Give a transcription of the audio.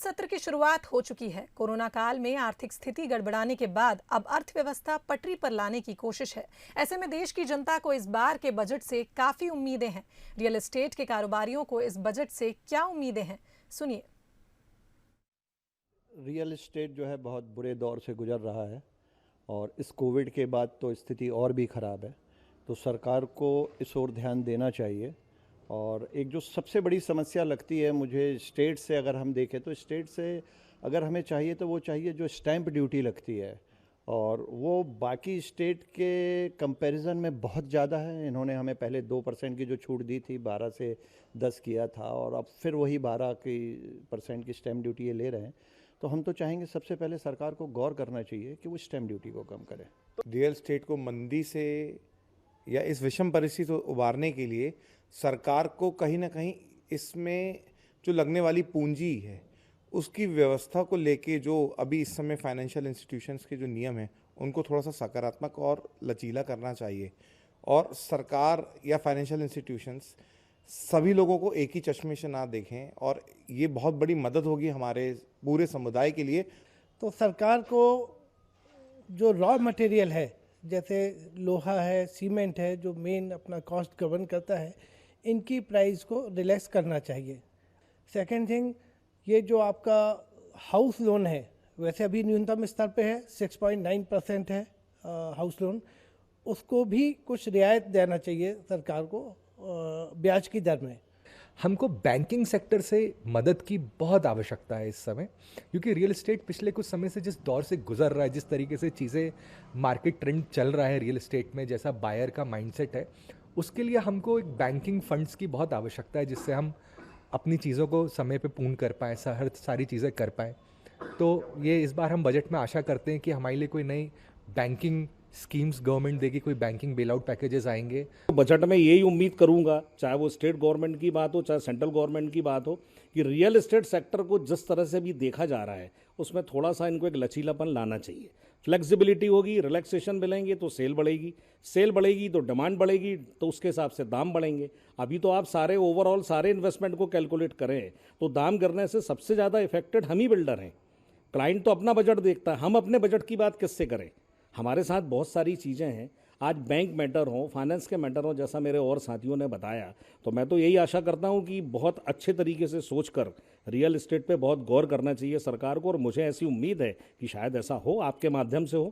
सत्र की शुरुआत हो चुकी है। कोरोना काल में आर्थिक स्थिति गड़बड़ाने के बाद अब अर्थव्यवस्था पटरी पर लाने की कोशिश है। ऐसे में देश की जनता को इस बार के बजट से काफी उम्मीदें हैं। रियल एस्टेट के कारोबारियों को इस बजट से क्या उम्मीदें हैं, सुनिए। रियल एस्टेट जो है बहुत बुरे दौर से गुजर रहा है और इस कोविड के बाद तो स्थिति और भी ख़राब है। तो सरकार को इस ओर ध्यान देना चाहिए। और एक जो सबसे बड़ी समस्या लगती है मुझे, स्टेट से अगर हम देखें तो स्टेट से अगर हमें चाहिए तो वो चाहिए जो स्टैंप ड्यूटी लगती है, और वो बाकी स्टेट के कंपैरिजन में बहुत ज़्यादा है। इन्होंने हमें पहले 2% की जो छूट दी थी 12 से 10 किया था, और अब फिर वही 12% की स्टैंप ड्यूटी ये ले रहे हैं। तो हम तो चाहेंगे सबसे पहले सरकार को गौर करना चाहिए कि वो स्टैंप ड्यूटी को कम करे। रियल एस्टेट को मंदी से या इस विषम परिस्थिति से उबारने के लिए सरकार को कहीं ना कहीं इसमें जो लगने वाली पूंजी है उसकी व्यवस्था को लेके जो अभी इस समय फाइनेंशियल इंस्टीट्यूशंस के जो नियम हैं उनको थोड़ा सा सकारात्मक और लचीला करना चाहिए। और सरकार या फाइनेंशियल इंस्टीट्यूशंस सभी लोगों को एक ही चश्मे से ना देखें, और ये बहुत बड़ी मदद होगी हमारे पूरे समुदाय के लिए। तो सरकार को जो रॉ मटेरियल है, जैसे लोहा है, सीमेंट है, जो मेन अपना कॉस्ट गवर्न करता है, इनकी प्राइस को रिलैक्स करना चाहिए। सेकंड थिंग, ये जो आपका हाउस लोन है, वैसे अभी न्यूनतम स्तर पे है, 6.9% है हाउस लोन, उसको भी कुछ रियायत देना चाहिए सरकार को ब्याज की दर में। हमको बैंकिंग सेक्टर से मदद की बहुत आवश्यकता है इस समय, क्योंकि रियल एस्टेट पिछले कुछ समय से जिस दौर से गुजर रहा है, जिस तरीके से चीज़ें मार्केट ट्रेंड चल रहा है रियल एस्टेट में, जैसा बायर का माइंडसेट है, उसके लिए हमको एक बैंकिंग फंड्स की बहुत आवश्यकता है, जिससे हम अपनी चीज़ों को समय पे पूर्ण कर पाएँ, हर सारी चीज़ें कर पाएँ। तो ये इस बार हम बजट में आशा करते हैं कि हमारे लिए कोई नई बैंकिंग स्कीम्स गवर्नमेंट देगी, कोई बैंकिंग बेल आउट पैकेजेस आएंगे। बजट में यही उम्मीद करूंगा, चाहे वो स्टेट गवर्नमेंट की बात हो चाहे सेंट्रल गवर्नमेंट की बात हो, कि रियल एस्टेट सेक्टर को जिस तरह से भी देखा जा रहा है उसमें थोड़ा सा इनको एक लचीलापन लाना चाहिए। फ्लेक्सिबिलिटी होगी, रिलैक्सेशन मिलेंगे तो सेल बढ़ेगी तो डिमांड बढ़ेगी, तो उसके हिसाब से दाम बढ़ेंगे। अभी तो आप सारे ओवरऑल सारे इन्वेस्टमेंट को कैलकुलेट करें तो दाम गिरने से सबसे ज़्यादा इफेक्टेड हम ही बिल्डर हैं। क्लाइंट तो अपना बजट देखता है, हम अपने बजट की बात किससे करें? हमारे साथ बहुत सारी चीज़ें हैं। आज बैंक मैटर हो, फाइनेंस के मैटर हो, जैसा मेरे और साथियों ने बताया, तो मैं तो यही आशा करता हूं कि बहुत अच्छे तरीके से सोचकर रियल एस्टेट पे बहुत गौर करना चाहिए सरकार को, और मुझे ऐसी उम्मीद है कि शायद ऐसा हो, आपके माध्यम से हो।